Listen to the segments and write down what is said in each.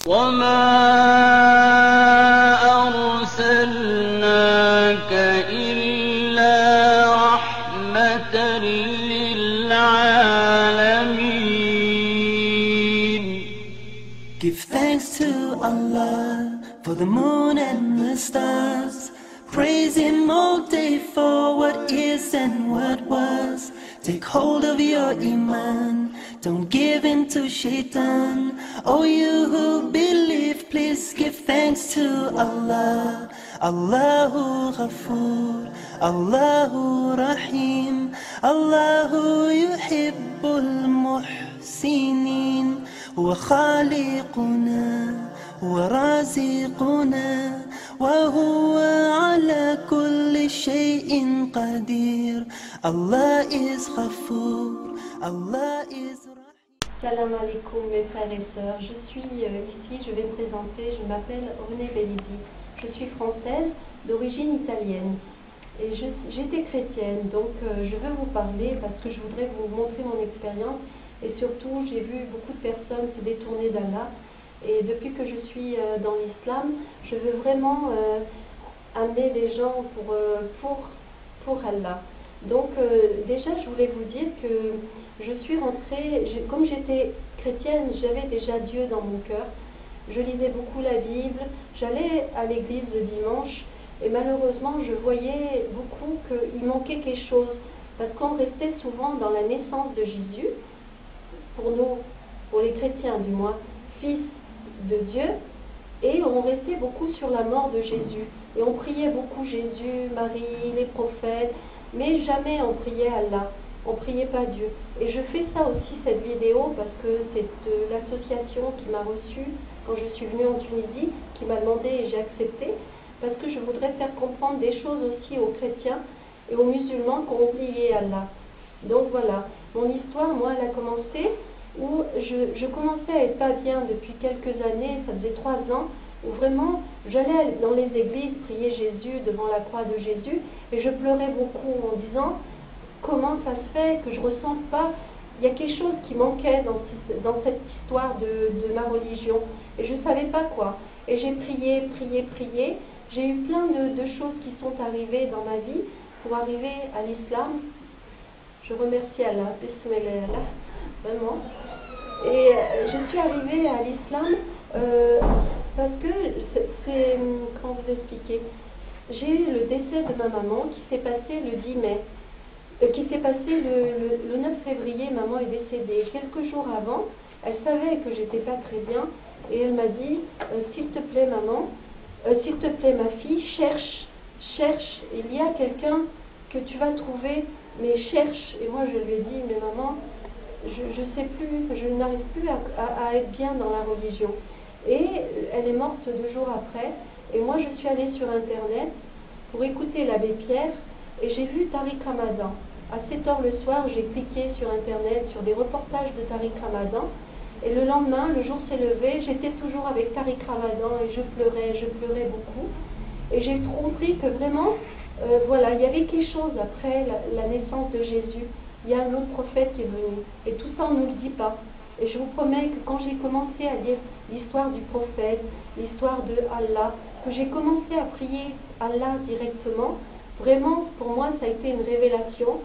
وما أرسلناك إلا رحمة للعالمين. Give thanks to Allah for the moon and the stars. Praise Him all day for what is and what was. Take hold of your iman, don't give in to shaitan. Oh, you who believe, please give thanks to Allah. Allahu Ghafoor, Allahu Rahim, Allahu yuhibbul muhsinin. Huwa khaliquna, huwa raziquna, وهو على كل شيء قدير. Allah is Ghafoor, Allah is Rahim. Salam alaikum mes frères et sœurs, je suis ici, je vais me présenter, je m'appelle Renée Bellidi, je suis française d'origine italienne et j'étais chrétienne, donc je veux vous parler parce que je voudrais vous montrer mon expérience et surtout j'ai vu beaucoup de personnes se détourner d'Allah. Et depuis que je suis dans l'islam, je veux vraiment amener les gens pour Allah. Donc déjà, je voulais vous dire que je suis rentrée, comme j'étais chrétienne, j'avais déjà Dieu dans mon cœur. Je lisais beaucoup la Bible, j'allais à l'église le dimanche et malheureusement, je voyais beaucoup qu'il manquait quelque chose. Parce qu'on restait souvent dans la naissance de Jésus, pour nous, pour les chrétiens du moins, fils de Dieu, et on restait beaucoup sur la mort de Jésus et on priait beaucoup Jésus, Marie, les prophètes, mais jamais on priait Allah, on priait pas Dieu. Et je fais ça aussi, cette vidéo, parce que c'est l'association qui m'a reçue quand je suis venue en Tunisie, qui m'a demandé et j'ai accepté, parce que je voudrais faire comprendre des choses aussi aux chrétiens et aux musulmans qui ont oublié Allah. Donc voilà, mon histoire, moi, elle a commencé où je commençais à être pas bien depuis quelques années, ça faisait 3 ans, où vraiment j'allais dans les églises prier Jésus devant la croix de Jésus et je pleurais beaucoup en disant comment ça se fait que je ne ressens pas, il y a quelque chose qui manquait dans cette histoire de ma religion et je ne savais pas quoi. Et j'ai prié, j'ai eu plein de choses qui sont arrivées dans ma vie pour arriver à l'islam. Je remercie Allah, bismillah, vraiment. Et je suis arrivée à l'islam parce que c'est, comment vous expliquer, j'ai eu le décès de ma maman qui s'est passé le 10 mai, qui s'est passé le 9 février, maman est décédée. Quelques jours avant, elle savait que j'étais pas très bien et elle m'a dit s'il te plaît maman, s'il te plaît ma fille, cherche, il y a quelqu'un que tu vas trouver, mais cherche. Et moi je lui ai dit mais maman, je sais plus, je n'arrive plus à être bien dans la religion. Et elle est morte 2 jours après. Et moi, je suis allée sur Internet pour écouter l'abbé Pierre et j'ai vu Tariq Ramadan. À 7 h le soir, j'ai cliqué sur Internet sur des reportages de Tariq Ramadan. Et le lendemain, le jour s'est levé, j'étais toujours avec Tariq Ramadan et je pleurais beaucoup. Et j'ai compris que vraiment, voilà, il y avait quelque chose après la naissance de Jésus. Il y a un autre prophète qui est venu. Et tout ça, on ne nous le dit pas. Et je vous promets que quand j'ai commencé à lire l'histoire du prophète, l'histoire de Allah, que j'ai commencé à prier Allah directement, vraiment, pour moi, ça a été une révélation.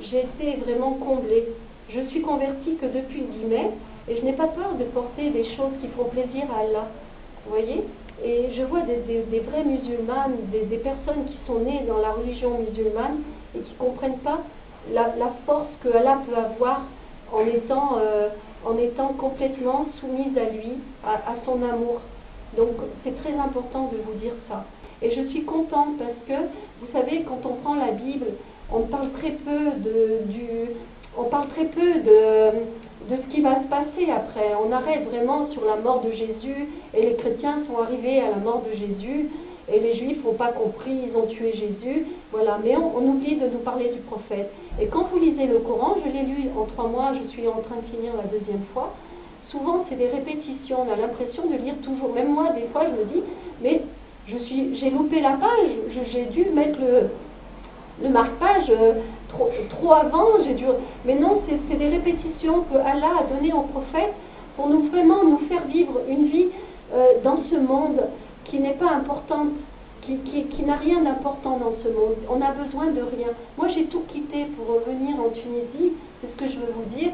J'ai été vraiment comblée. Je suis convertie que depuis le 10 mai, et je n'ai pas peur de porter des choses qui font plaisir à Allah. Vous voyez? Et je vois des vraies musulmanes, des personnes qui sont nées dans la religion musulmane et qui ne comprennent pas la force que Allah peut avoir en étant complètement soumise à lui, à son amour. Donc c'est très important de vous dire ça. Et je suis contente parce que, vous savez, quand on prend la Bible, on parle très peu de ce qui va se passer après. On arrête vraiment sur la mort de Jésus et les chrétiens sont arrivés à la mort de Jésus et les juifs n'ont pas compris, ils ont tué Jésus, voilà. Mais on oublie de nous parler du prophète. Et quand vous lisez le Coran, je l'ai lu en 3 mois, je suis en train de finir la 2e fois, souvent c'est des répétitions, on a l'impression de lire toujours. Même moi, des fois, je me dis, mais j'ai loupé la page, j'ai dû mettre le marque-page trop avant, mais non, c'est des répétitions que Allah a données au prophète pour vraiment nous faire vivre une vie dans ce monde qui n'est pas importante, qui n'a rien d'important dans ce monde. On n'a besoin de rien. Moi, j'ai tout quitté pour revenir en Tunisie, c'est ce que je veux vous dire,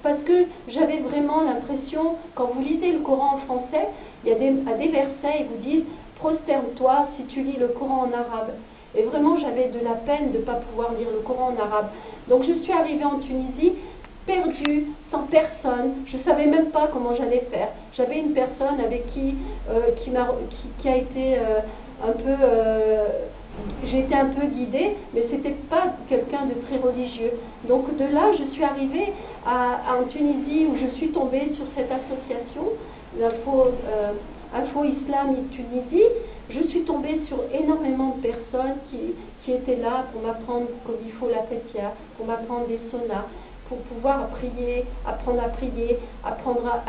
parce que j'avais vraiment l'impression, quand vous lisez le Coran en français, il y a des versets, ils vous disent « prosterne-toi si tu lis le Coran en arabe ». Et vraiment, j'avais de la peine de ne pas pouvoir lire le Coran en arabe. Donc, je suis arrivée en Tunisie, perdue, sans personne. Je ne savais même pas comment j'allais faire. J'avais une personne avec qui a été un peu... j'ai été un peu guidée, mais ce n'était pas quelqu'un de très religieux. Donc de là, je suis arrivée en Tunisie, où je suis tombée sur cette association, Info Islam Tunisie. Je suis tombée sur énormément de personnes qui étaient là pour m'apprendre comme il faut la fatiha, pour m'apprendre des sonas, pour pouvoir prier, apprendre à prier, apprendre à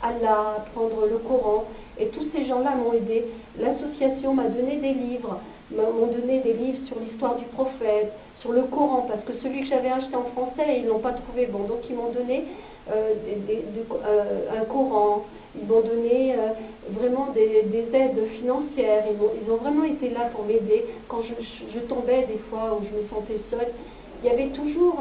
Allah, apprendre le Coran. Et tous ces gens-là m'ont aidé. L'association m'a donné des livres, m'ont donné des livres sur l'histoire du prophète, sur le Coran, parce que celui que j'avais acheté en français, ils ne l'ont pas trouvé bon. Donc ils m'ont donné un Coran, ils m'ont donné vraiment des aides financières, ils ont vraiment été là pour m'aider. Quand je tombais des fois où je me sentais seule, il y avait toujours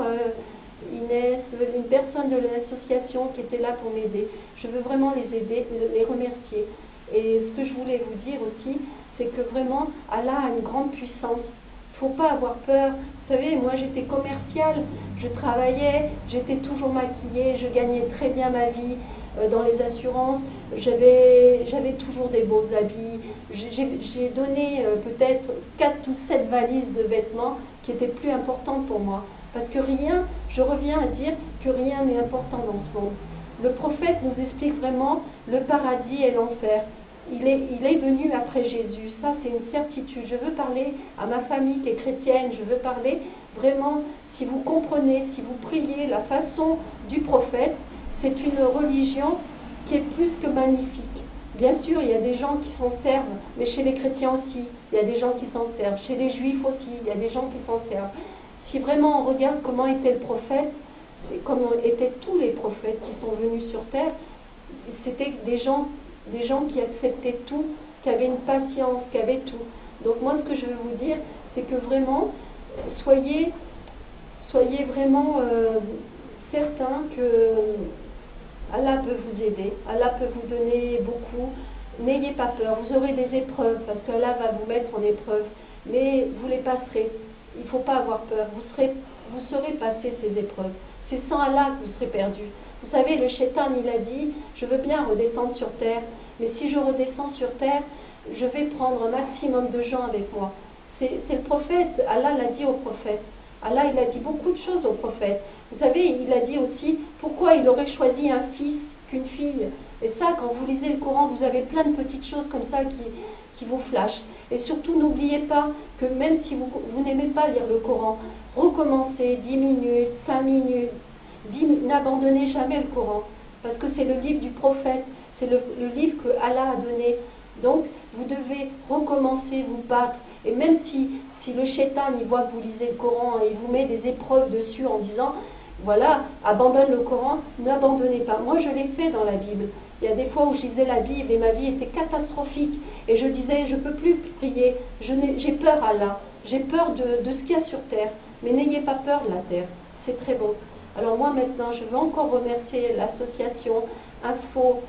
Inès, une personne de l'association qui était là pour m'aider. Je veux vraiment les aider, les remercier. Et ce que je voulais vous dire aussi, c'est que vraiment, Allah a une grande puissance. Il ne faut pas avoir peur. Vous savez, moi j'étais commerciale, je travaillais, j'étais toujours maquillée, je gagnais très bien ma vie dans les assurances, j'avais toujours des beaux habits. J'ai donné peut-être 4 ou 7 valises de vêtements qui étaient plus importantes pour moi. Parce que rien, je reviens à dire que rien n'est important dans ce monde. Le prophète nous explique vraiment le paradis et l'enfer. Il est venu après Jésus, ça c'est une certitude. Je veux parler à ma famille qui est chrétienne, je veux parler vraiment, si vous comprenez, si vous priez la façon du prophète, c'est une religion qui est plus que magnifique. Bien sûr, il y a des gens qui s'en servent, mais chez les chrétiens aussi, il y a des gens qui s'en servent. Chez les juifs aussi, il y a des gens qui s'en servent. Si vraiment on regarde comment était le prophète, et comment étaient tous les prophètes qui sont venus sur terre, c'était des gens qui acceptaient tout, qui avaient une patience, qui avaient tout. Donc moi, ce que je veux vous dire, c'est que vraiment, soyez vraiment certains que Allah peut vous aider, Allah peut vous donner beaucoup. N'ayez pas peur, vous aurez des épreuves, parce qu'Allah va vous mettre en épreuve, mais vous les passerez. Il ne faut pas avoir peur, vous saurez passer ces épreuves. C'est sans Allah que vous serez perdu. Vous savez, le shaitan, il a dit, je veux bien redescendre sur terre, mais si je redescends sur terre, je vais prendre un maximum de gens avec moi. C'est le prophète, Allah l'a dit au prophète. Allah, il a dit beaucoup de choses au prophète. Vous savez, il a dit aussi pourquoi il aurait choisi un fils qu'une fille. Et ça, quand vous lisez le Coran, vous avez plein de petites choses comme ça qui vous flashent. Et surtout, n'oubliez pas que même si vous n'aimez pas lire le Coran, recommencez 10 minutes, 5 minutes, n'abandonnez jamais le Coran. Parce que c'est le livre du prophète, c'est le livre que Allah a donné. Donc, vous devez recommencer, vous battre. Et même si le shaitan, il voit que vous lisez le Coran et il vous met des épreuves dessus en disant, voilà, abandonne le Coran, n'abandonnez pas. Moi, je l'ai fait dans la Bible. Il y a des fois où je lisais la Bible et ma vie était catastrophique. Et je disais, je ne peux plus prier, j'ai peur Allah, j'ai peur de ce qu'il y a sur terre. Mais n'ayez pas peur de la terre, c'est très bon. Alors moi maintenant, je veux encore remercier l'association Info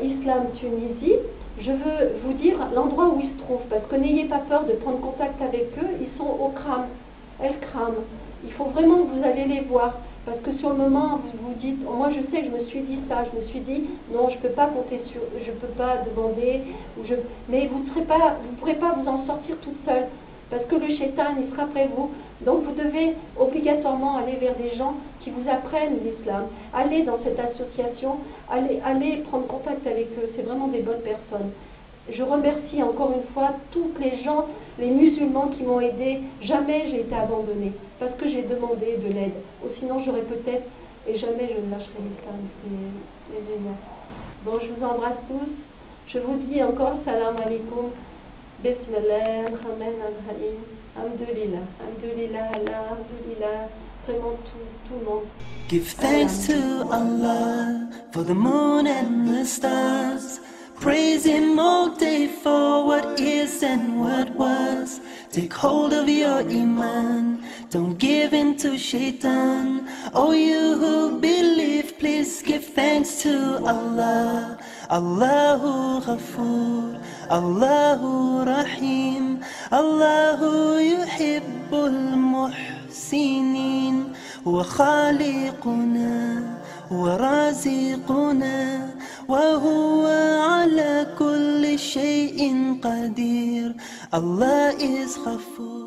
Islam Tunisie. Je veux vous dire l'endroit où ils se trouvent, parce que n'ayez pas peur de prendre contact avec eux, ils sont au Kram, El Kram. Il faut vraiment que vous allez les voir, parce que sur le moment, vous vous dites, moi je sais que je me suis dit ça, je me suis dit, non, je ne peux pas compter sur, je ne peux pas demander, mais vous ne pourrez pas vous en sortir toute seule, parce que le shaitan, il sera près de vous. Donc vous devez obligatoirement aller vers des gens qui vous apprennent l'islam. Allez dans cette association, allez prendre contact avec eux, c'est vraiment des bonnes personnes. Je remercie encore une fois tous les gens, les musulmans qui m'ont aidé. Jamais j'ai été abandonnée, parce que j'ai demandé de l'aide. Ou sinon j'aurais peut-être, et jamais je ne lâcherai l'islam. C'est génial. Bon, je vous embrasse tous. Je vous dis encore salam alaikum. Bismillah, Rahman Rahim. Alhamdulillah, Alhamdulillah, Allah, Alhamdulillah. vraiment tout le monde. Give thanks to Allah for the moon and the stars. Praise Him all day for what is and what was. Take hold of your iman, don't give in to shaitan. Oh, you who believe, please give thanks to Allah. Allahu Ghafoor, Allahu Rahim, Allahu yuhibbul muhsinin. هو خالقنا ورازقنا وهو على كل شيء قدير. Allah is Ghafoor.